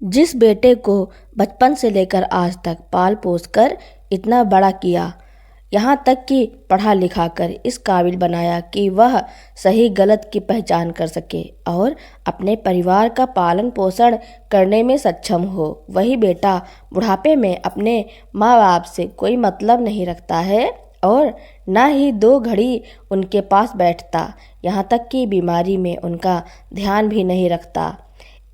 जिस बेटे को बचपन से लेकर आज तक पाल पोस कर इतना बड़ा किया, यहाँ तक कि पढ़ा लिखा कर इस काबिल बनाया कि वह सही गलत की पहचान कर सके और अपने परिवार का पालन पोषण करने में सक्षम हो, वही बेटा बुढ़ापे में अपने माँ बाप से कोई मतलब नहीं रखता है और न ही दो घड़ी उनके पास बैठता, यहाँ तक कि बीमारी में उनका ध्यान भी नहीं रखता।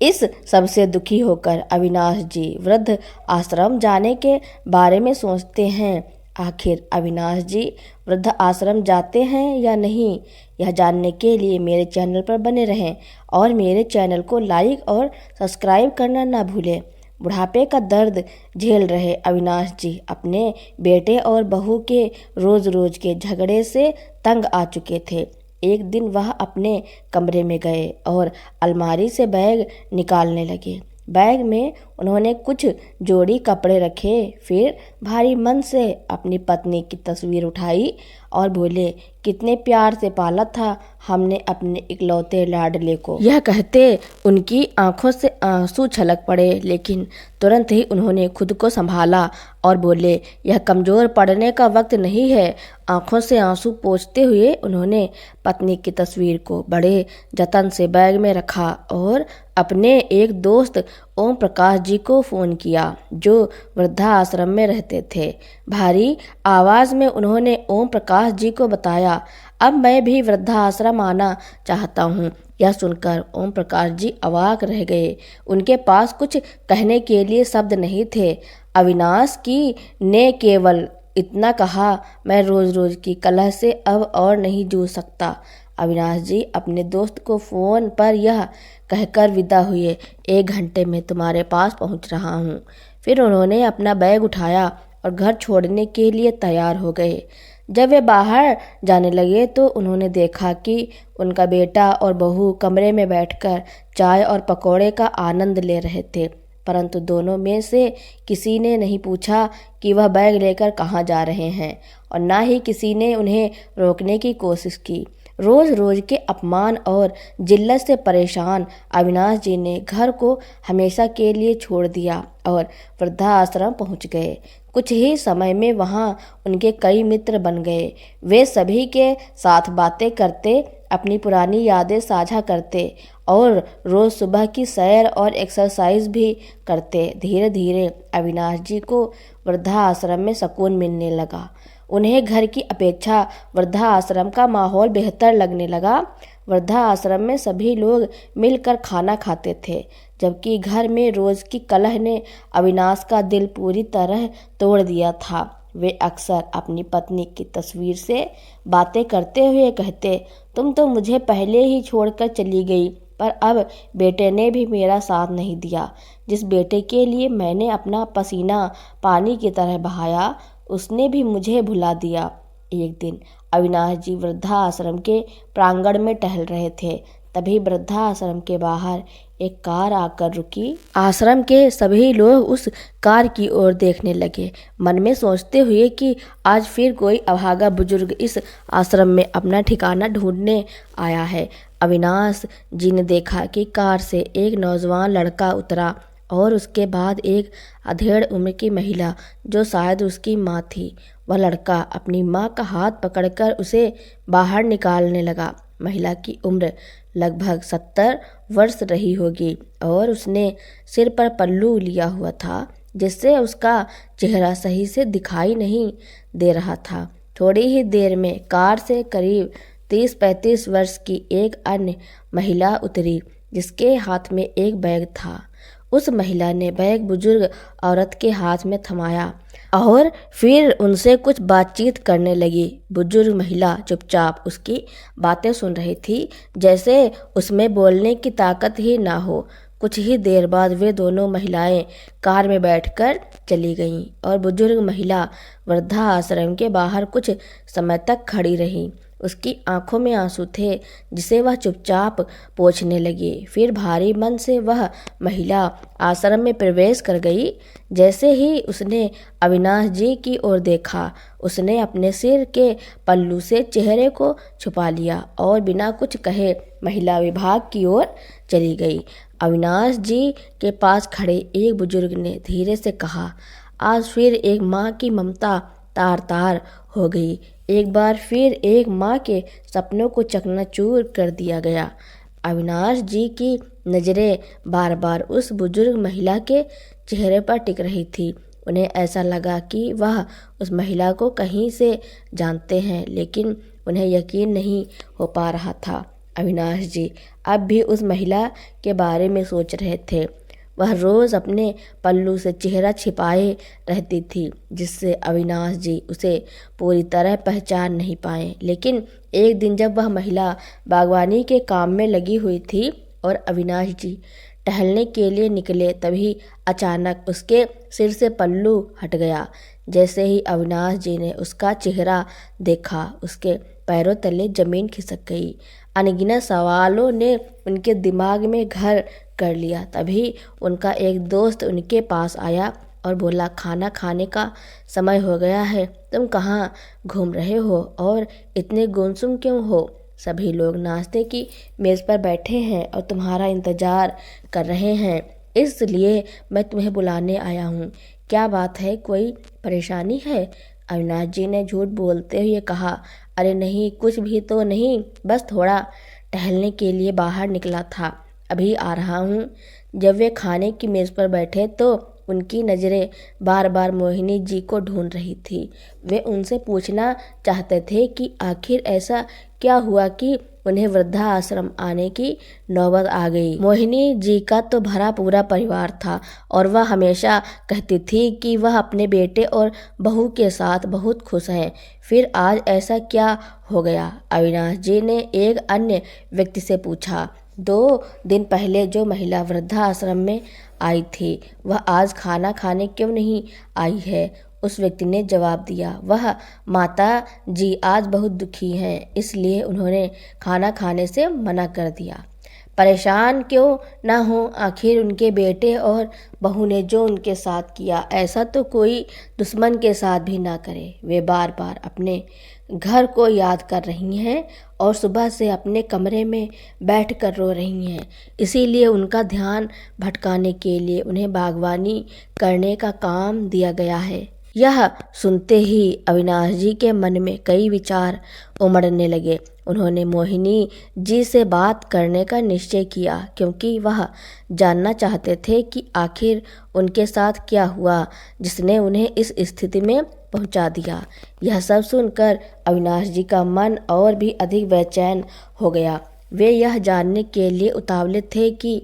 इस सबसे दुखी होकर अविनाश जी वृद्ध आश्रम जाने के बारे में सोचते हैं। आखिर अविनाश जी वृद्ध आश्रम जाते हैं या नहीं, यह जानने के लिए मेरे चैनल पर बने रहें और मेरे चैनल को लाइक और सब्सक्राइब करना ना भूलें। बुढ़ापे का दर्द झेल रहे अविनाश जी अपने बेटे और बहू के रोज रोज के झगड़े से तंग आ चुके थे। एक दिन वह अपने कमरे में गए और अलमारी से बैग निकालने लगे। बैग में उन्होंने कुछ जोड़ी कपड़े रखे, फिर भारी मन से अपनी पत्नी की तस्वीर उठाई और बोले, कितने प्यार से पाला था हमने अपने इकलौते लाडले को। यह कहते उनकी आंखों से आंसू छलक पड़े, लेकिन तुरंत ही उन्होंने खुद को संभाला और बोले, यह कमजोर पड़ने का वक्त नहीं है। आंखों से आंसू पोंछते हुए उन्होंने पत्नी की तस्वीर को बड़े जतन से बैग में रखा और अपने एक दोस्त ओम प्रकाश जी को फ़ोन किया, जो वृद्धाश्रम में रहते थे। भारी आवाज़ में उन्होंने ओम प्रकाश जी को बताया, अब मैं भी वृद्धाश्रम आना चाहता हूँ। यह सुनकर ओम प्रकाश जी अवाक रह गए। उनके पास कुछ कहने के लिए शब्द नहीं थे। अविनाश की ने केवल इतना कहा, मैं रोज रोज की कलह से अब और नहीं जूझ सकता। अविनाश जी अपने दोस्त को फ़ोन पर यह कहकर विदा हुए, 1 घंटे में तुम्हारे पास पहुंच रहा हूं। फिर उन्होंने अपना बैग उठाया और घर छोड़ने के लिए तैयार हो गए। जब वे बाहर जाने लगे तो उन्होंने देखा कि उनका बेटा और बहू कमरे में बैठकर चाय और पकौड़े का आनंद ले रहे थे, परंतु दोनों में से किसी ने नहीं पूछा कि वह बैग लेकर कहाँ जा रहे हैं और न ही किसी ने उन्हें रोकने की कोशिश की। रोज रोज के अपमान और जिल्लत से परेशान अविनाश जी ने घर को हमेशा के लिए छोड़ दिया और वृद्धाश्रम पहुंच गए। कुछ ही समय में वहां उनके कई मित्र बन गए। वे सभी के साथ बातें करते, अपनी पुरानी यादें साझा करते और रोज सुबह की सैर और एक्सरसाइज भी करते। धीरे धीरे अविनाश जी को वृद्धाश्रम में सुकून मिलने लगा। उन्हें घर की अपेक्षा वृद्धाश्रम का माहौल बेहतर लगने लगा। वृद्धाश्रम में सभी लोग मिलकर खाना खाते थे, जबकि घर में रोज की कलह ने अविनाश का दिल पूरी तरह तोड़ दिया था। वे अक्सर अपनी पत्नी की तस्वीर से बातें करते हुए कहते, तुम तो मुझे पहले ही छोड़कर चली गई, पर अब बेटे ने भी मेरा साथ नहीं दिया। जिस बेटे के लिए मैंने अपना पसीना पानी की तरह बहाया, उसने भी मुझे भुला दिया। एक दिन अविनाश जी वृद्धाश्रम के प्रांगण में टहल रहे थे, तभी वृद्धाश्रम के बाहर एक कार आकर रुकी। आश्रम के सभी लोग उस कार की ओर देखने लगे, मन में सोचते हुए कि आज फिर कोई अभागा बुजुर्ग इस आश्रम में अपना ठिकाना ढूंढने आया है। अविनाश जी ने देखा कि कार से एक नौजवान लड़का उतरा और उसके बाद एक अधेड़ उम्र की महिला, जो शायद उसकी माँ थी। वह लड़का अपनी माँ का हाथ पकड़कर उसे बाहर निकालने लगा। महिला की उम्र लगभग 70 वर्ष रही होगी और उसने सिर पर पल्लू लिया हुआ था, जिससे उसका चेहरा सही से दिखाई नहीं दे रहा था। थोड़ी ही देर में कार से करीब 30-35 वर्ष की एक अन्य महिला उतरी, जिसके हाथ में एक बैग था। उस महिला ने बैग बुजुर्ग औरत के हाथ में थमाया और फिर उनसे कुछ बातचीत करने लगी। बुजुर्ग महिला चुपचाप उसकी बातें सुन रही थी, जैसे उसमें बोलने की ताकत ही ना हो। कुछ ही देर बाद वे दोनों महिलाएं कार में बैठकर चली गईं और बुजुर्ग महिला वृद्धाश्रम के बाहर कुछ समय तक खड़ी रही। उसकी आंखों में आंसू थे, जिसे वह चुपचाप पोंछने लगी। फिर भारी मन से वह महिला आश्रम में प्रवेश कर गई। जैसे ही उसने अविनाश जी की ओर देखा, उसने अपने सिर के पल्लू से चेहरे को छुपा लिया और बिना कुछ कहे महिला विभाग की ओर चली गई। अविनाश जी के पास खड़े एक बुजुर्ग ने धीरे से कहा, आज फिर एक माँ की ममता तार तार हो गई। एक बार फिर एक माँ के सपनों को चकनाचूर कर दिया गया। अविनाश जी की नज़रें बार बार उस बुजुर्ग महिला के चेहरे पर टिक रही थी। उन्हें ऐसा लगा कि वह उस महिला को कहीं से जानते हैं, लेकिन उन्हें यकीन नहीं हो पा रहा था। अविनाश जी अब भी उस महिला के बारे में सोच रहे थे। वह रोज़ अपने पल्लू से चेहरा छिपाए रहती थी, जिससे अविनाश जी उसे पूरी तरह पहचान नहीं पाए। लेकिन एक दिन जब वह महिला बागवानी के काम में लगी हुई थी और अविनाश जी टहलने के लिए निकले, तभी अचानक उसके सिर से पल्लू हट गया। जैसे ही अविनाश जी ने उसका चेहरा देखा, उसके पैरों तले जमीन खिसक गई। अनगिनत सवालों ने उनके दिमाग में घर कर लिया। तभी उनका एक दोस्त उनके पास आया और बोला, खाना खाने का समय हो गया है, तुम कहाँ घूम रहे हो और इतने गुमसुम क्यों हो? सभी लोग नाश्ते की मेज़ पर बैठे हैं और तुम्हारा इंतज़ार कर रहे हैं, इसलिए मैं तुम्हें बुलाने आया हूँ। क्या बात है, कोई परेशानी है? अविनाश जी ने झूठ बोलते हुए कहा, अरे नहीं, कुछ भी तो नहीं, बस थोड़ा टहलने के लिए बाहर निकला था, अभी आ रहा हूँ। जब वे खाने की मेज़ पर बैठे तो उनकी नज़रें बार बार मोहिनी जी को ढूंढ रही थी। वे उनसे पूछना चाहते थे कि आखिर ऐसा क्या हुआ कि उन्हें वृद्धाश्रम आने की नौबत आ गई। मोहिनी जी का तो भरा पूरा परिवार था और वह हमेशा कहती थी कि वह अपने बेटे और बहू के साथ बहुत खुश हैं। फिर आज ऐसा क्या हो गया? अविनाश जी ने एक अन्य व्यक्ति से पूछा। 2 दिन पहले जो महिला वृद्धाश्रम में आई थी, वह आज खाना खाने क्यों नहीं आई है? उस व्यक्ति ने जवाब दिया, वह माता जी आज बहुत दुखी हैं, इसलिए उन्होंने खाना खाने से मना कर दिया। परेशान क्यों ना हो, आखिर उनके बेटे और बहू ने जो उनके साथ किया, ऐसा तो कोई दुश्मन के साथ भी ना करे। वे बार बार अपने घर को याद कर रही हैं और सुबह से अपने कमरे में बैठकर रो रही हैं। इसीलिए उनका ध्यान भटकाने के लिए उन्हें बागवानी करने का काम दिया गया है। यह सुनते ही अविनाश जी के मन में कई विचार उमड़ने लगे। उन्होंने मोहिनी जी से बात करने का निश्चय किया, क्योंकि वह जानना चाहते थे कि आखिर उनके साथ क्या हुआ जिसने उन्हें इस स्थिति में पहुंचा दिया। यह सब सुनकर अविनाश जी का मन और भी अधिक बेचैन हो गया। वे यह जानने के लिए उतावले थे कि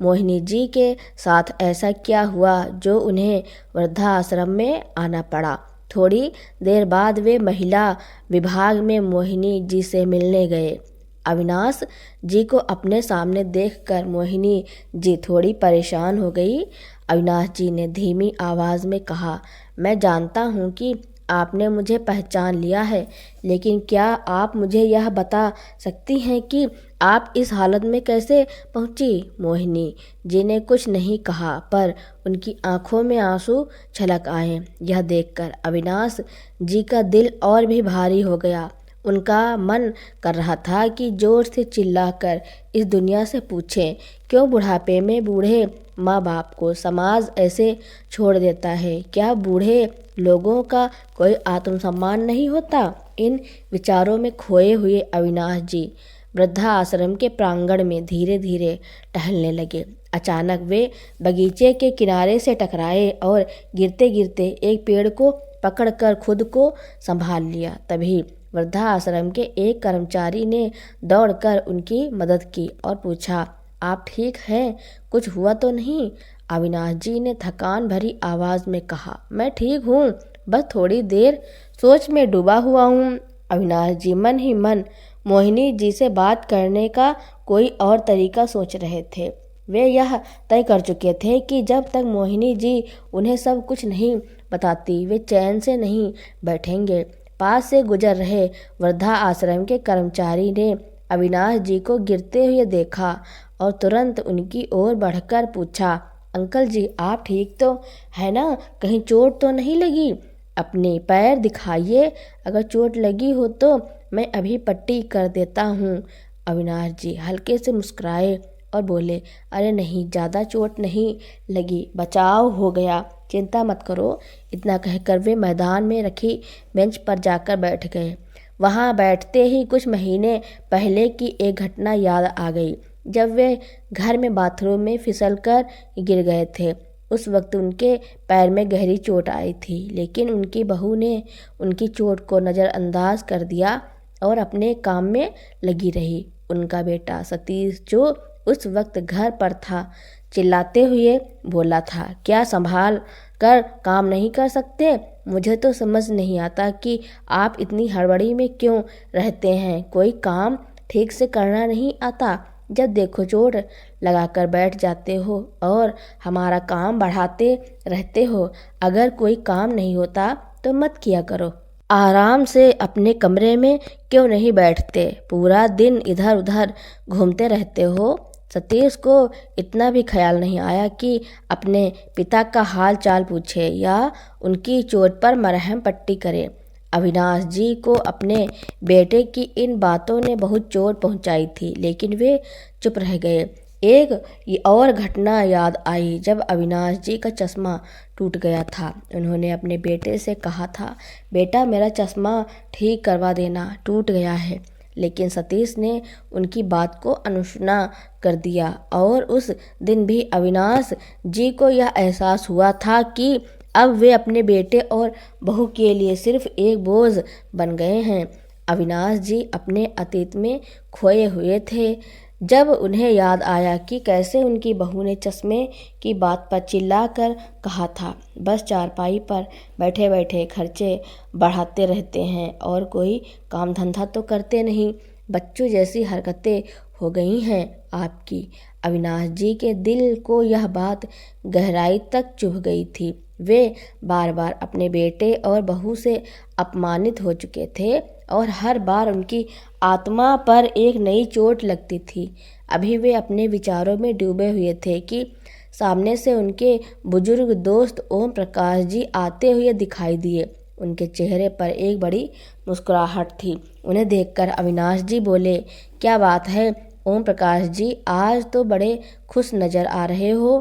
मोहिनी जी के साथ ऐसा क्या हुआ जो उन्हें वृद्धाश्रम में आना पड़ा। थोड़ी देर बाद वे महिला विभाग में मोहिनी जी से मिलने गए। अविनाश जी को अपने सामने देखकर मोहिनी जी थोड़ी परेशान हो गई। अविनाश जी ने धीमी आवाज़ में कहा, मैं जानता हूँ कि आपने मुझे पहचान लिया है, लेकिन क्या आप मुझे यह बता सकती हैं कि आप इस हालत में कैसे पहुंची? मोहिनी जी ने कुछ नहीं कहा, पर उनकी आंखों में आंसू छलक आए। यह देखकर अविनाश जी का दिल और भी भारी हो गया। उनका मन कर रहा था कि जोर से चिल्लाकर इस दुनिया से पूछें, क्यों बुढ़ापे में बूढ़े माँ बाप को समाज ऐसे छोड़ देता है? क्या बूढ़े लोगों का कोई आत्मसम्मान नहीं होता? इन विचारों में खोए हुए अविनाश जी वृद्धाश्रम के प्रांगण में धीरे धीरे टहलने लगे। अचानक वे बगीचे के किनारे से टकराए और गिरते गिरते एक पेड़ को पकड़कर खुद को संभाल लिया। तभी वृद्धाश्रम के एक कर्मचारी ने दौड़कर उनकी मदद की और पूछा, आप ठीक हैं? कुछ हुआ तो नहीं? अविनाश जी ने थकान भरी आवाज़ में कहा, मैं ठीक हूँ, बस थोड़ी देर सोच में डूबा हुआ हूँ। अविनाश जी मन ही मन मोहिनी जी से बात करने का कोई और तरीका सोच रहे थे। वे यह तय कर चुके थे कि जब तक मोहिनी जी उन्हें सब कुछ नहीं बताती, वे चैन से नहीं बैठेंगे। पास से गुजर रहे वृद्धा आश्रम के कर्मचारी ने अविनाश जी को गिरते हुए देखा और तुरंत उनकी ओर बढ़कर पूछा, अंकल जी आप ठीक तो है ना? कहीं चोट तो नहीं लगी? अपने पैर दिखाइए, अगर चोट लगी हो तो मैं अभी पट्टी कर देता हूँ। अविनाश जी हल्के से मुस्कुराए और बोले, अरे नहीं, ज़्यादा चोट नहीं लगी, बचाव हो गया, चिंता मत करो। इतना कहकर वे मैदान में रखी बेंच पर जाकर बैठ गए। वहाँ बैठते ही कुछ महीने पहले की एक घटना याद आ गई, जब वे घर में बाथरूम में फिसलकर गिर गए थे। उस वक्त उनके पैर में गहरी चोट आई थी, लेकिन उनकी बहू ने उनकी चोट को नज़रअंदाज कर दिया और अपने काम में लगी रही। उनका बेटा सतीश, जो उस वक्त घर पर था, चिल्लाते हुए बोला था, क्या संभाल कर काम नहीं कर सकते? मुझे तो समझ नहीं आता कि आप इतनी हड़बड़ी में क्यों रहते हैं। कोई काम ठीक से करना नहीं आता, जब देखो चोट लगाकर बैठ जाते हो और हमारा काम बढ़ाते रहते हो। अगर कोई काम नहीं होता तो मत किया करो। आराम से अपने कमरे में क्यों नहीं बैठते? पूरा दिन इधर उधर घूमते रहते हो। सतीश को इतना भी ख्याल नहीं आया कि अपने पिता का हाल चाल पूछे या उनकी चोट पर मरहम पट्टी करे। अविनाश जी को अपने बेटे की इन बातों ने बहुत चोट पहुंचाई थी, लेकिन वे चुप रह गए। एक और घटना याद आई, जब अविनाश जी का चश्मा टूट गया था। उन्होंने अपने बेटे से कहा था, बेटा मेरा चश्मा ठीक करवा देना, टूट गया है। लेकिन सतीश ने उनकी बात को अनसुना कर दिया और उस दिन भी अविनाश जी को यह एहसास हुआ था कि अब वे अपने बेटे और बहू के लिए सिर्फ एक बोझ बन गए हैं। अविनाश जी अपने अतीत में खोए हुए थे। जब उन्हें याद आया कि कैसे उनकी बहू ने चश्मे की बात पर चिल्लाकर कहा था, बस चारपाई पर बैठे बैठे खर्चे बढ़ाते रहते हैं और कोई काम धंधा तो करते नहीं, बच्चों जैसी हरकतें हो गई हैं आपकी। अविनाश जी के दिल को यह बात गहराई तक चुभ गई थी। वे बार बार अपने बेटे और बहू से अपमानित हो चुके थे और हर बार उनकी आत्मा पर एक नई चोट लगती थी। अभी वे अपने विचारों में डूबे हुए थे कि सामने से उनके बुजुर्ग दोस्त ओम प्रकाश जी आते हुए दिखाई दिए। उनके चेहरे पर एक बड़ी मुस्कुराहट थी। उन्हें देखकर अविनाश जी बोले, क्या बात है ओम प्रकाश जी, आज तो बड़े खुश नज़र आ रहे हो।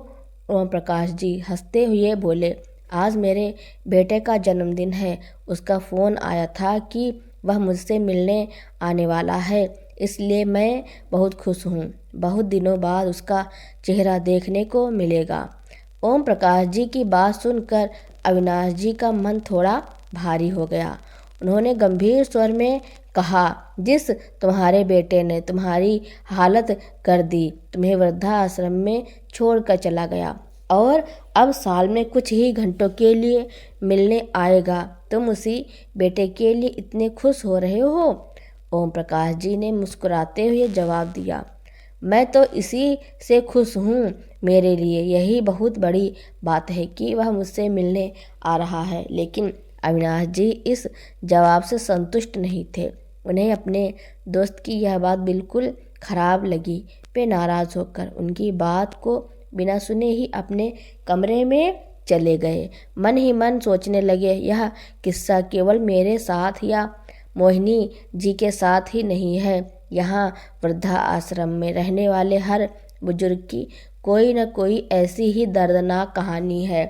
ओम प्रकाश जी हंसते हुए बोले, आज मेरे बेटे का जन्मदिन है। उसका फ़ोन आया था कि वह मुझसे मिलने आने वाला है, इसलिए मैं बहुत खुश हूँ। बहुत दिनों बाद उसका चेहरा देखने को मिलेगा। ओम प्रकाश जी की बात सुनकर अविनाश जी का मन थोड़ा भारी हो गया। उन्होंने गंभीर स्वर में कहा, जिस तुम्हारे बेटे ने तुम्हारी हालत कर दी, तुम्हें वृद्धाश्रम में छोड़कर चला गया और अब साल में कुछ ही घंटों के लिए मिलने आएगा, तुम उसी बेटे के लिए इतने खुश हो रहे हो? ओम प्रकाश जी ने मुस्कुराते हुए जवाब दिया, मैं तो इसी से खुश हूँ। मेरे लिए यही बहुत बड़ी बात है कि वह मुझसे मिलने आ रहा है। लेकिन अविनाश जी इस जवाब से संतुष्ट नहीं थे। उन्हें अपने दोस्त की यह बात बिल्कुल खराब लगी। वे नाराज़ होकर उनकी बात को बिना सुने ही अपने कमरे में चले गए। मन ही मन सोचने लगे, यह किस्सा केवल मेरे साथ या मोहिनी जी के साथ ही नहीं है। यहाँ वृद्धा आश्रम में रहने वाले हर बुजुर्ग की कोई न कोई ऐसी ही दर्दनाक कहानी है।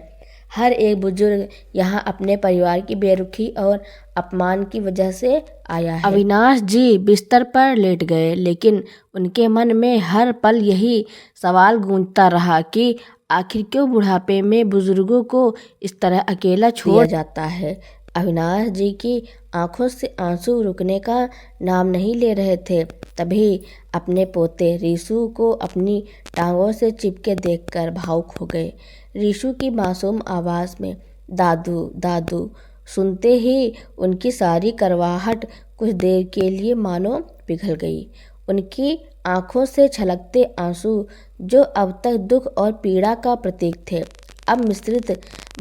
हर एक बुजुर्ग यहाँ अपने परिवार की बेरुखी और अपमान की वजह से आया है। अविनाश जी बिस्तर पर लेट गए, लेकिन उनके मन में हर पल यही सवाल गूंजता रहा कि आखिर क्यों बुढ़ापे में बुजुर्गों को इस तरह अकेला छोड़ जाता है। अविनाश जी की आंखों से आंसू रुकने का नाम नहीं ले रहे थे। तभी अपने पोते रीशु को अपनी टांगों से चिपके देखकर भावुक हो गए। रीशु की मासूम आवाज़ में दादू दादू सुनते ही उनकी सारी करवाहट कुछ देर के लिए मानो पिघल गई। उनकी आंखों से छलकते आंसू, जो अब तक दुख और पीड़ा का प्रतीक थे, अब मिश्रित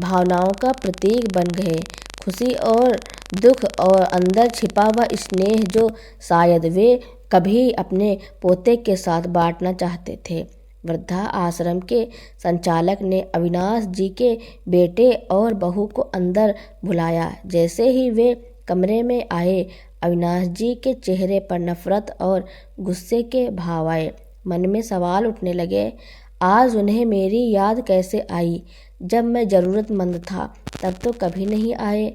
भावनाओं का प्रतीक बन गए। खुशी और दुख और अंदर छिपा हुआ स्नेह, जो शायद वे कभी अपने पोते के साथ बांटना चाहते थे। वृद्धा आश्रम के संचालक ने अविनाश जी के बेटे और बहू को अंदर बुलाया। जैसे ही वे कमरे में आए, अविनाश जी के चेहरे पर नफरत और गुस्से के भाव आए, मन में सवाल उठने लगे। आज उन्हें मेरी याद कैसे आई? जब मैं ज़रूरतमंद था तब तो कभी नहीं आए।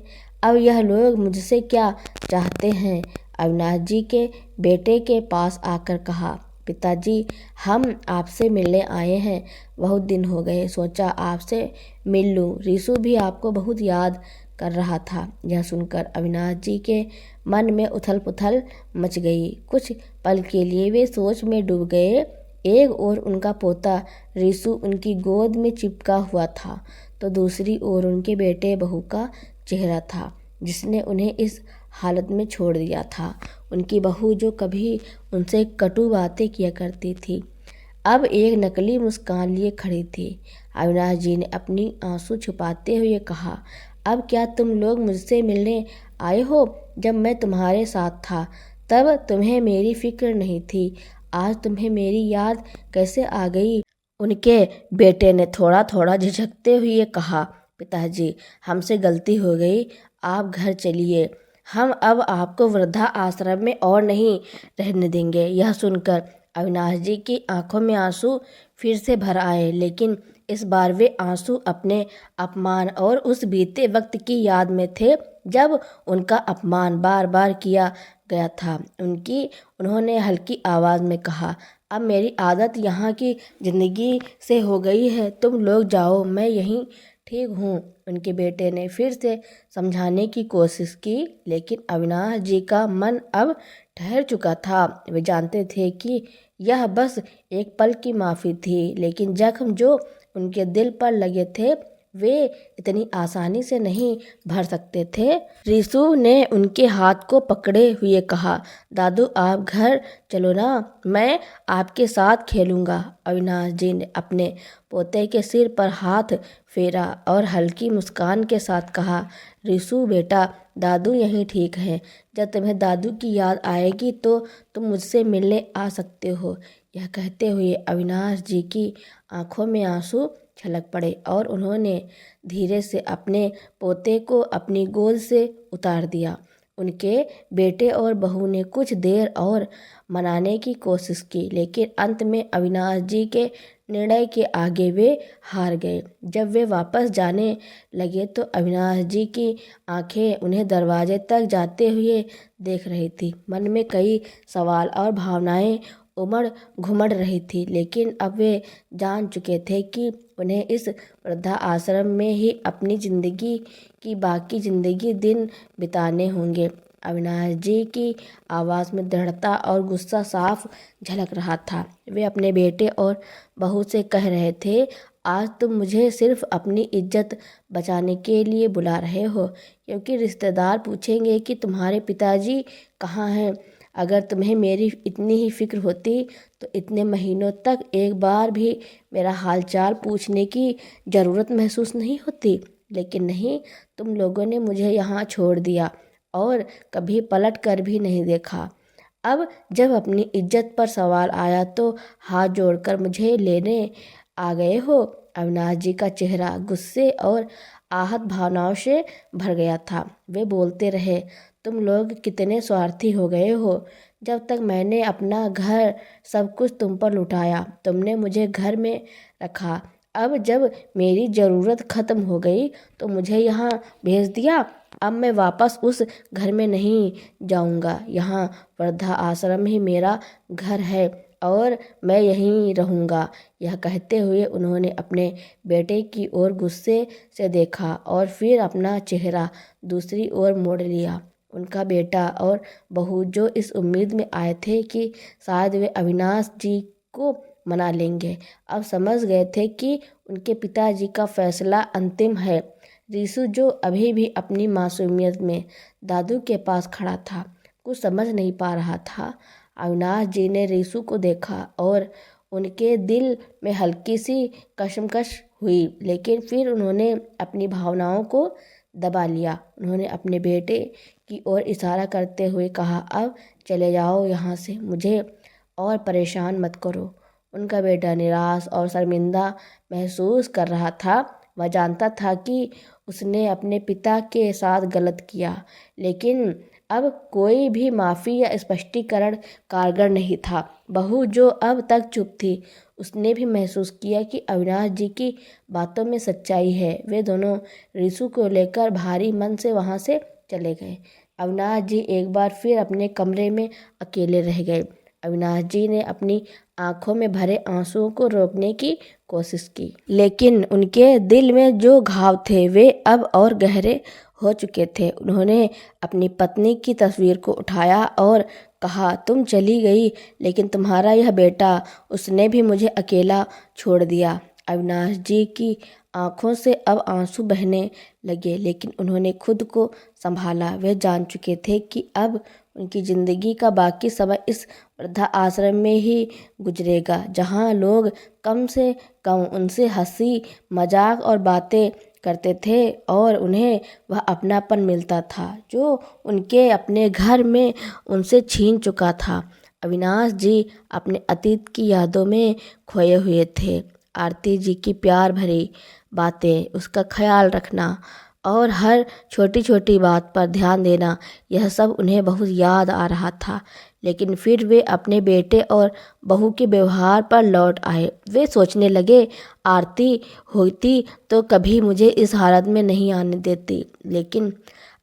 अब यह लोग मुझसे क्या चाहते हैं? अविनाश जी के बेटे के पास आकर कहा, पिताजी, हम आपसे मिलने आए हैं। बहुत दिन हो गए, सोचा आपसे मिल लूं। रीसू भी आपको बहुत याद कर रहा था। यह सुनकर अविनाश जी के मन में उथल पुथल मच गई। कुछ पल के लिए वे सोच में डूब गए। एक ओर उनका पोता रीसू उनकी गोद में चिपका हुआ था, तो दूसरी ओर उनके बेटे बहू का चेहरा था, जिसने उन्हें इस हालत में छोड़ दिया था। उनकी बहू जो कभी उनसे कटु बातें किया करती थी, अब एक नकली मुस्कान लिए खड़ी थी। अविनाश जी ने अपनी आंसू छुपाते हुए कहा, अब क्या तुम लोग मुझसे मिलने आए हो? जब मैं तुम्हारे साथ था तब तुम्हें मेरी फिक्र नहीं थी। आज तुम्हें मेरी याद कैसे आ गई? उनके बेटे ने थोड़ा थोड़ा झिझकते हुए कहा, पिताजी, हमसे गलती हो गई, आप घर चलिए। हम अब आपको वृद्धा आश्रम में और नहीं रहने देंगे। यह सुनकर अविनाश जी की आंखों में आंसू फिर से भर आए, लेकिन इस बार वे आंसू अपने अपमान और उस बीते वक्त की याद में थे जब उनका अपमान बार बार किया गया था। उन्होंने हल्की आवाज़ में कहा, अब मेरी आदत यहाँ की ज़िंदगी से हो गई है, तुम लोग जाओ, मैं यहीं ठीक हूँ। उनके बेटे ने फिर से समझाने की कोशिश की, लेकिन अविनाश जी का मन अब ठहर चुका था। वे जानते थे कि यह बस एक पल की माफ़ी थी, लेकिन जख्म जो उनके दिल पर लगे थे वे इतनी आसानी से नहीं भर सकते थे। रीसू ने उनके हाथ को पकड़े हुए कहा, दादू, आप घर चलो ना, मैं आपके साथ खेलूंगा। अविनाश जी ने अपने पोते के सिर पर हाथ फेरा और हल्की मुस्कान के साथ कहा, रीसू बेटा, दादू यहीं ठीक है। जब तुम्हें दादू की याद आएगी तो तुम मुझसे मिलने आ सकते हो। यह कहते हुए अविनाश जी की आंखों में आंसू छलक पड़े और उन्होंने धीरे से अपने पोते को अपनी गोद से उतार दिया। उनके बेटे और बहू ने कुछ देर और मनाने की कोशिश की, लेकिन अंत में अविनाश जी के निर्णय के आगे वे हार गए। जब वे वापस जाने लगे तो अविनाश जी की आंखें उन्हें दरवाजे तक जाते हुए देख रही थी। मन में कई सवाल और भावनाएं उमड़ घुमड़ रही थी, लेकिन अब वे जान चुके थे कि उन्हें इस वृद्धा आश्रम में ही अपनी ज़िंदगी की बाकी ज़िंदगी दिन बिताने होंगे। अविनाश जी की आवाज़ में दृढ़ता और गुस्सा साफ झलक रहा था। वे अपने बेटे और बहू से कह रहे थे, आज तुम मुझे सिर्फ अपनी इज्जत बचाने के लिए बुला रहे हो, क्योंकि रिश्तेदार पूछेंगे कि तुम्हारे पिताजी कहाँ हैं। अगर तुम्हें मेरी इतनी ही फिक्र होती तो इतने महीनों तक एक बार भी मेरा हालचाल पूछने की ज़रूरत महसूस नहीं होती। लेकिन नहीं, तुम लोगों ने मुझे यहाँ छोड़ दिया और कभी पलट कर भी नहीं देखा। अब जब अपनी इज्जत पर सवाल आया तो हाथ जोड़कर मुझे लेने आ गए हो। अविनाश जी का चेहरा गुस्से और आहत भावनाओं से भर गया था। वे बोलते रहे, तुम लोग कितने स्वार्थी हो गए हो। जब तक मैंने अपना घर सब कुछ तुम पर लुटाया, तुमने मुझे घर में रखा। अब जब मेरी ज़रूरत ख़त्म हो गई तो मुझे यहाँ भेज दिया। अब मैं वापस उस घर में नहीं जाऊँगा। यहाँ वृद्धा आश्रम ही मेरा घर है और मैं यहीं रहूँगा। यह कहते हुए उन्होंने अपने बेटे की ओर गुस्से से देखा और फिर अपना चेहरा दूसरी ओर मोड़ लिया। उनका बेटा और बहू, जो इस उम्मीद में आए थे कि शायद वे अविनाश जी को मना लेंगे, अब समझ गए थे कि उनके पिताजी का फैसला अंतिम है। रीसू, जो अभी भी अपनी मासूमियत में दादू के पास खड़ा था, कुछ समझ नहीं पा रहा था। अविनाश जी ने रीसू को देखा और उनके दिल में हल्की सी कशमकश हुई, लेकिन फिर उन्होंने अपनी भावनाओं को दबा लिया। उन्होंने अपने बेटे की ओर इशारा करते हुए कहा, अब चले जाओ यहाँ से, मुझे और परेशान मत करो। उनका बेटा निराश और शर्मिंदा महसूस कर रहा था। वह जानता था कि उसने अपने पिता के साथ गलत किया, लेकिन अब कोई भी माफ़ी या स्पष्टीकरण कारगर नहीं था। बहू, जो अब तक चुप थी, उसने भी महसूस किया कि अविनाश जी की बातों में सच्चाई है। वे दोनों रिसु को लेकर भारी मन से वहाँ से चले गए। अविनाश जी एक बार फिर अपने कमरे में अकेले रह गए। अविनाश जी ने अपनी आंखों में भरे आंसुओं को रोकने की कोशिश की, लेकिन उनके दिल में जो घाव थे वे अब और गहरे हो चुके थे। उन्होंने अपनी पत्नी की तस्वीर को उठाया और कहा, तुम चली गई, लेकिन तुम्हारा यह बेटा, उसने भी मुझे अकेला छोड़ दिया। अविनाश जी की आंखों से अब आंसू बहने लगे, लेकिन उन्होंने खुद को संभाला। वे जान चुके थे कि अब उनकी ज़िंदगी का बाकी समय इस वृद्धा आश्रम में ही गुजरेगा, जहाँ लोग कम से कम उनसे हंसी मजाक और बातें करते थे और उन्हें वह अपनापन मिलता था जो उनके अपने घर में उनसे छीन चुका था। अविनाश जी अपने अतीत की यादों में खोए हुए थे। आरती जी की प्यार भरी बातें, उसका ख्याल रखना और हर छोटी छोटी बात पर ध्यान देना, यह सब उन्हें बहुत याद आ रहा था। लेकिन फिर वे अपने बेटे और बहू के व्यवहार पर लौट आए। वे सोचने लगे, आरती होती तो कभी मुझे इस हालत में नहीं आने देती, लेकिन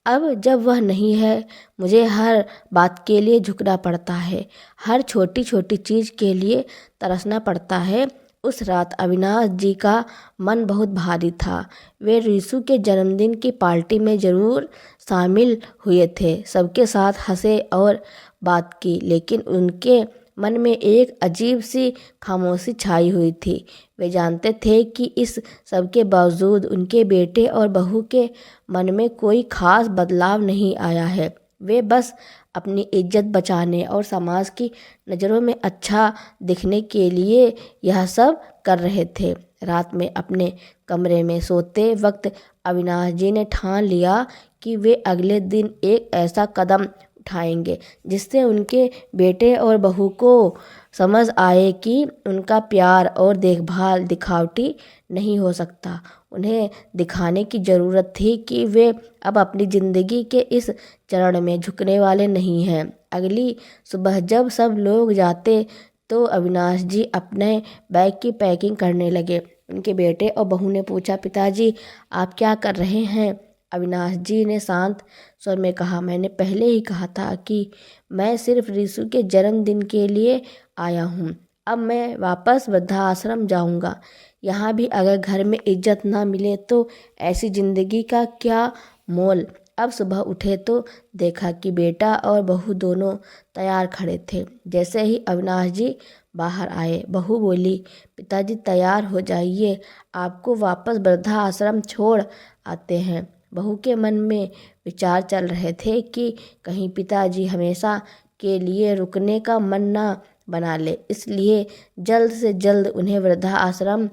अब जब वह नहीं है, मुझे हर बात के लिए झुकना पड़ता है, हर छोटी छोटी चीज़ के लिए तरसना पड़ता है। उस रात अविनाश जी का मन बहुत भारी था। वे रिसु के जन्मदिन की पार्टी में ज़रूर शामिल हुए थे, सबके साथ हंसे और बात की, लेकिन उनके मन में एक अजीब सी खामोशी छाई हुई थी। वे जानते थे कि इस सब के बावजूद उनके बेटे और बहू के मन में कोई खास बदलाव नहीं आया है। वे बस अपनी इज्जत बचाने और समाज की नज़रों में अच्छा दिखने के लिए यह सब कर रहे थे। रात में अपने कमरे में सोते वक्त अविनाश जी ने ठान लिया कि वे अगले दिन एक ऐसा कदम उठाएंगे जिससे उनके बेटे और बहू को समझ आए कि उनका प्यार और देखभाल दिखावटी नहीं हो सकता। उन्हें दिखाने की ज़रूरत थी कि वे अब अपनी ज़िंदगी के इस चरण में झुकने वाले नहीं हैं। अगली सुबह जब सब लोग जाते तो अविनाश जी अपने बैग की पैकिंग करने लगे। उनके बेटे और बहू ने पूछा, पिताजी आप क्या कर रहे हैं? अविनाश जी ने शांत स्वर में कहा, मैंने पहले ही कहा था कि मैं सिर्फ रिसु के जन्मदिन के लिए आया हूँ। अब मैं वापस वृद्धाश्रम जाऊँगा। यहाँ भी अगर घर में इज्जत ना मिले तो ऐसी ज़िंदगी का क्या मोल। अब सुबह उठे तो देखा कि बेटा और बहू दोनों तैयार खड़े थे। जैसे ही अविनाश जी बाहर आए, बहू बोली, पिताजी तैयार हो जाइए, आपको वापस वृद्धाश्रम छोड़ आते हैं। बहू के मन में विचार चल रहे थे कि कहीं पिताजी हमेशा के लिए रुकने का मन ना बना ले, इसलिए जल्द से जल्द उन्हें वृद्धाश्रम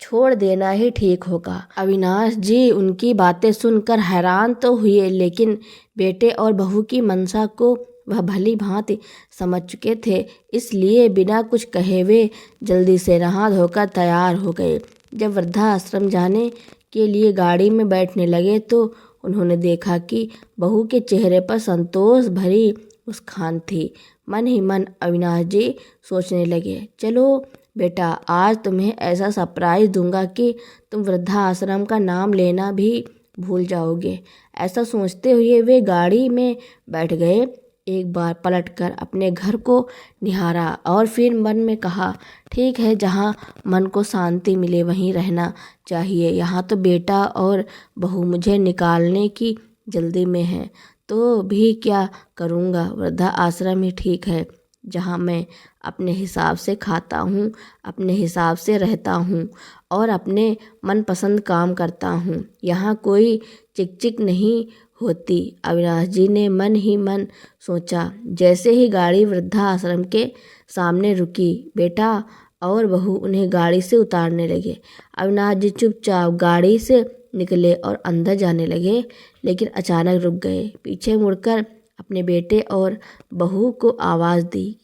छोड़ देना ही ठीक होगा। अविनाश जी उनकी बातें सुनकर हैरान तो हुए, लेकिन बेटे और बहू की मंशा को वह भली भांति समझ चुके थे, इसलिए बिना कुछ कहे वे जल्दी से नहा धोकर तैयार हो गए। जब वृद्धाश्रम जाने के लिए गाड़ी में बैठने लगे तो उन्होंने देखा कि बहू के चेहरे पर संतोष भरी मुस्कान थी। मन ही मन अविनाश जी सोचने लगे, चलो बेटा, आज तुम्हें ऐसा सरप्राइज दूंगा कि तुम वृद्धाश्रम का नाम लेना भी भूल जाओगे। ऐसा सोचते हुए वे गाड़ी में बैठ गए। एक बार पलटकर अपने घर को निहारा और फिर मन में कहा, ठीक है, जहाँ मन को शांति मिले वहीं रहना चाहिए। यहाँ तो बेटा और बहू मुझे निकालने की जल्दी में है, तो भी क्या करूँगा। वृद्धा आश्रम ही ठीक है, जहाँ मैं अपने हिसाब से खाता हूँ, अपने हिसाब से रहता हूँ और अपने मनपसंद काम करता हूँ। यहाँ कोई चिक नहीं होती। अविनाश जी ने मन ही मन सोचा। जैसे ही गाड़ी वृद्धाश्रम के सामने रुकी, बेटा और बहू उन्हें गाड़ी से उतारने लगे। अविनाश जी चुपचाप गाड़ी से निकले और अंदर जाने लगे, लेकिन अचानक रुक गए। पीछे मुड़कर अपने बेटे और बहू को आवाज़ दी।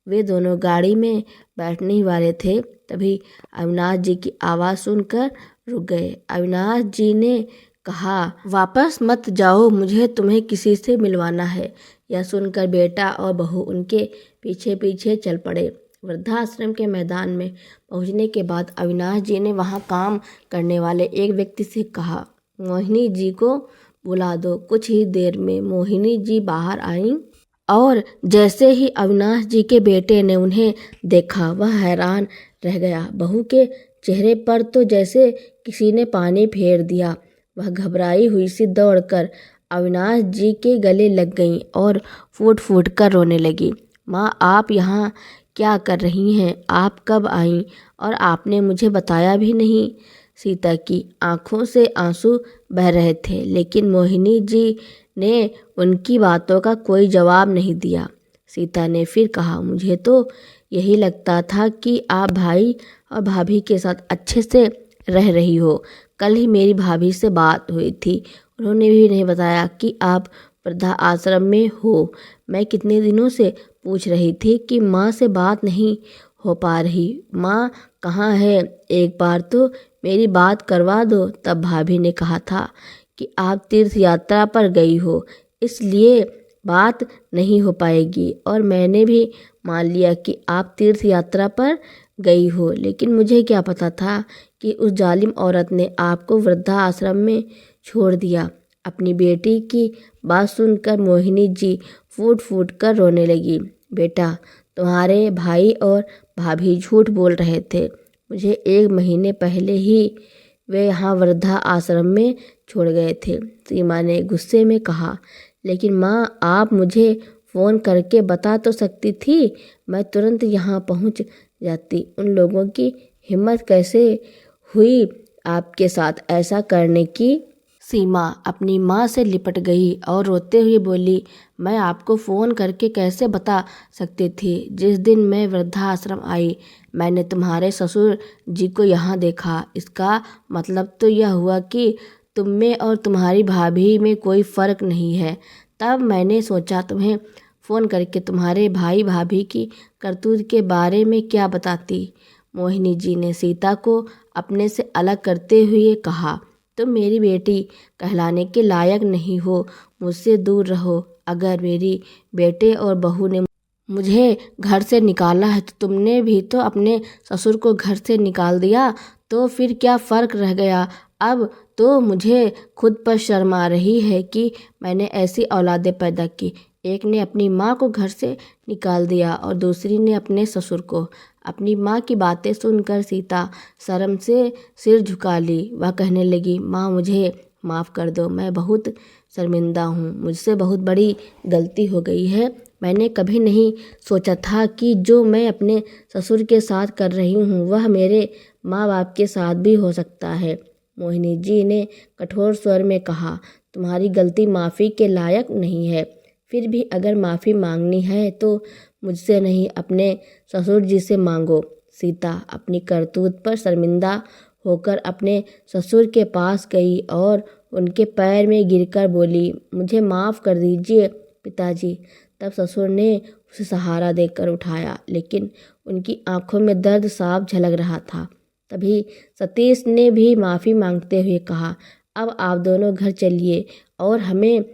वे दोनों गाड़ी में बैठने ही वाले थे, तभी अविनाश जी की आवाज़ सुनकर रुक गए। अविनाश जी ने कहा, वापस मत जाओ, मुझे तुम्हें किसी से मिलवाना है। यह सुनकर बेटा और बहू उनके पीछे पीछे चल पड़े। वृद्धाश्रम के मैदान में पहुंचने के बाद अविनाश जी ने वहां काम करने वाले एक व्यक्ति से कहा, मोहिनी जी को बुला दो। कुछ ही देर में मोहिनी जी बाहर आईं और जैसे ही अविनाश जी के बेटे ने उन्हें देखा वह हैरान रह गया। बहू के चेहरे पर तो जैसे किसी ने पानी फेर दिया। वह घबराई हुई सी दौड़कर अविनाश जी के गले लग गई और फूट फूट कर रोने लगी। माँ, आप यहाँ क्या कर रही हैं? आप कब आईं और आपने मुझे बताया भी नहीं? सीता की आंखों से आंसू बह रहे थे, लेकिन मोहिनी जी ने उनकी बातों का कोई जवाब नहीं दिया। सीता ने फिर कहा, मुझे तो यही लगता था कि आप भाई और भाभी के साथ अच्छे से रह रही हो। कल ही मेरी भाभी से बात हुई थी, उन्होंने भी नहीं बताया कि आप वृद्धा आश्रम में हो। मैं कितने दिनों से पूछ रही थी कि माँ से बात नहीं हो पा रही। माँ कहाँ है? एक बार तो मेरी बात करवा दो। तब भाभी ने कहा था कि आप तीर्थ यात्रा पर गई हो, इसलिए बात नहीं हो पाएगी। और मैंने भी मान लिया कि आप तीर्थ यात्रा पर गई हो, लेकिन मुझे क्या पता था कि उस जालिम औरत ने आपको वृद्धा आश्रम में छोड़ दिया। अपनी बेटी की बात सुनकर मोहिनी जी फूट फूट कर रोने लगी। बेटा, तुम्हारे भाई और भाभी झूठ बोल रहे थे। मुझे 1 महीने पहले ही वे यहाँ वृद्धा आश्रम में छोड़ गए थे। सीमा ने गुस्से में कहा, लेकिन माँ, आप मुझे फ़ोन करके बता तो सकती थी, मैं तुरंत यहाँ पहुँच जाती। उन लोगों की हिम्मत कैसे हुई आपके साथ ऐसा करने की? सीमा अपनी माँ से लिपट गई और रोते हुए बोली, मैं आपको फ़ोन करके कैसे बता सकती थी? जिस दिन मैं वृद्धाश्रम आई, मैंने तुम्हारे ससुर जी को यहाँ देखा। इसका मतलब तो यह हुआ कि तुम में और तुम्हारी भाभी में कोई फ़र्क नहीं है। तब मैंने सोचा तुम्हें फ़ोन करके तुम्हारे भाई भाभी की करतूत के बारे में क्या बताती। मोहिनी जी ने सीता को अपने से अलग करते हुए कहा, तुम मेरी बेटी कहलाने के लायक नहीं हो, मुझसे दूर रहो। अगर मेरी बेटे और बहू ने मुझे घर से निकाला है तो तुमने भी तो अपने ससुर को घर से निकाल दिया, तो फिर क्या फ़र्क रह गया? अब तो मुझे खुद पर शर्म आ रही है कि मैंने ऐसी औलादें पैदा की। एक ने अपनी माँ को घर से निकाल दिया और दूसरी ने अपने ससुर को। अपनी माँ की बातें सुनकर सीता शर्म से सिर झुका ली। वह कहने लगी, माँ, मुझे माफ़ कर दो, मैं बहुत शर्मिंदा हूँ, मुझसे बहुत बड़ी गलती हो गई है। मैंने कभी नहीं सोचा था कि जो मैं अपने ससुर के साथ कर रही हूँ वह मेरे माँ बाप के साथ भी हो सकता है। मोहिनी जी ने कठोर स्वर में कहा, तुम्हारी गलती माफ़ी के लायक नहीं है। फिर भी अगर माफ़ी मांगनी है तो मुझसे नहीं, अपने ससुर जी से मांगो। सीता अपनी करतूत पर शर्मिंदा होकर अपने ससुर के पास गई और उनके पैर में गिरकर बोली, मुझे माफ़ कर दीजिए पिताजी। तब ससुर ने उसे सहारा देकर उठाया, लेकिन उनकी आंखों में दर्द साफ झलक रहा था। तभी सतीश ने भी माफ़ी मांगते हुए कहा, अब आप दोनों घर चलिए और हमें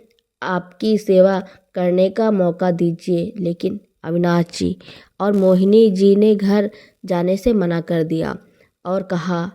आपकी सेवा करने का मौका दीजिए। लेकिन अविनाश जी और मोहिनी जी ने घर जाने से मना कर दिया और कहा,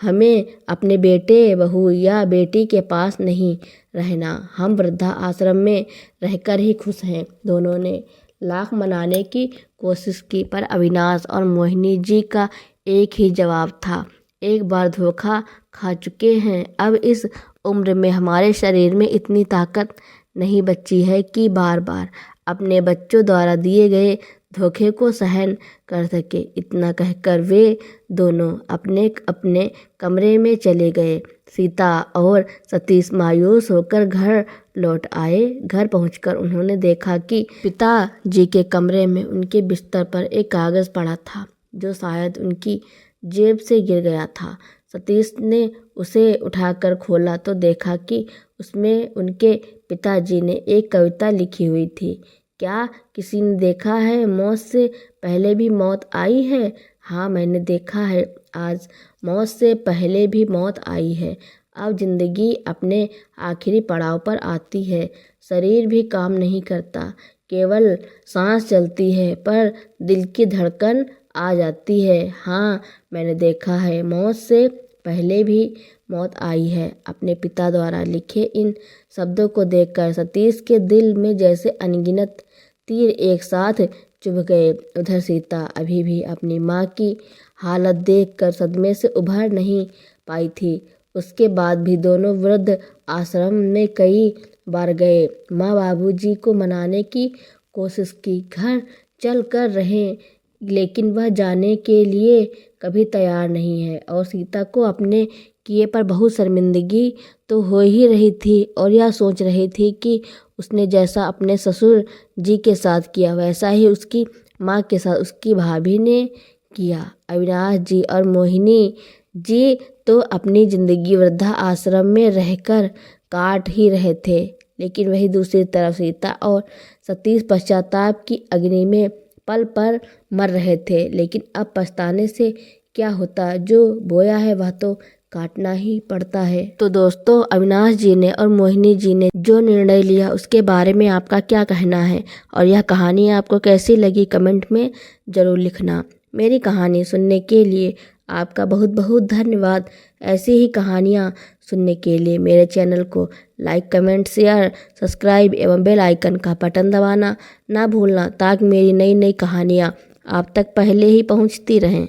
हमें अपने बेटे, बहू या बेटी के पास नहीं रहना, हम वृद्धा आश्रम में रहकर ही खुश हैं। दोनों ने लाख मनाने की कोशिश की, पर अविनाश और मोहिनी जी का एक ही जवाब था, एक बार धोखा खा चुके हैं। अब इस उम्र में हमारे शरीर में इतनी ताकत नहीं बची है कि बार बार अपने बच्चों द्वारा दिए गए धोखे को सहन कर सके। इतना कहकर वे दोनों अपने अपने कमरे में चले गए। सीता और सतीश मायूस होकर घर लौट आए। घर पहुंचकर उन्होंने देखा कि पिताजी के कमरे में उनके बिस्तर पर एक कागज़ पड़ा था जो शायद उनकी जेब से गिर गया था। सतीश ने उसे उठाकर खोला तो देखा कि उसमें उनके पिताजी ने एक कविता लिखी हुई थी। क्या किसी ने देखा है मौत से पहले भी मौत आई है? हाँ, मैंने देखा है, आज मौत से पहले भी मौत आई है। अब जिंदगी अपने आखिरी पड़ाव पर आती है। शरीर भी काम नहीं करता, केवल सांस चलती है, पर दिल की धड़कन आ जाती है। हाँ, मैंने देखा है, मौत से पहले भी मौत आई है। अपने पिता द्वारा लिखे इन शब्दों को देखकर सतीश के दिल में जैसे अनगिनत तीर एक साथ चुभ गए। उधर सीता अभी भी अपनी माँ की हालत देखकर सदमे से उभर नहीं पाई थी। उसके बाद भी दोनों वृद्ध आश्रम में कई बार गए, माँ बाबूजी को मनाने की कोशिश की, घर चल कर रहें, लेकिन वह जाने के लिए कभी तैयार नहीं है। और सीता को अपने किए पर बहुत शर्मिंदगी तो हो ही रही थी और यह सोच रही थी कि उसने जैसा अपने ससुर जी के साथ किया वैसा ही उसकी माँ के साथ उसकी भाभी ने किया। अविनाश जी और मोहिनी जी तो अपनी जिंदगी वृद्धा आश्रम में रहकर काट ही रहे थे, लेकिन वही दूसरी तरफ सीता और सतीश पश्चाताप की अग्नि में पल पर मर रहे थे। लेकिन अब पछताने से क्या होता, जो बोया है वह तो काटना ही पड़ता है। तो दोस्तों, अविनाश जी ने और मोहिनी जी ने जो निर्णय लिया उसके बारे में आपका क्या कहना है और यह कहानी आपको कैसी लगी कमेंट में ज़रूर लिखना। मेरी कहानी सुनने के लिए आपका बहुत बहुत धन्यवाद। ऐसी ही कहानियाँ सुनने के लिए मेरे चैनल को लाइक, कमेंट, शेयर, सब्सक्राइब एवं बेल आइकन का बटन दबाना ना भूलना, ताकि मेरी नई नई कहानियाँ आप तक पहले ही पहुँचती रहें।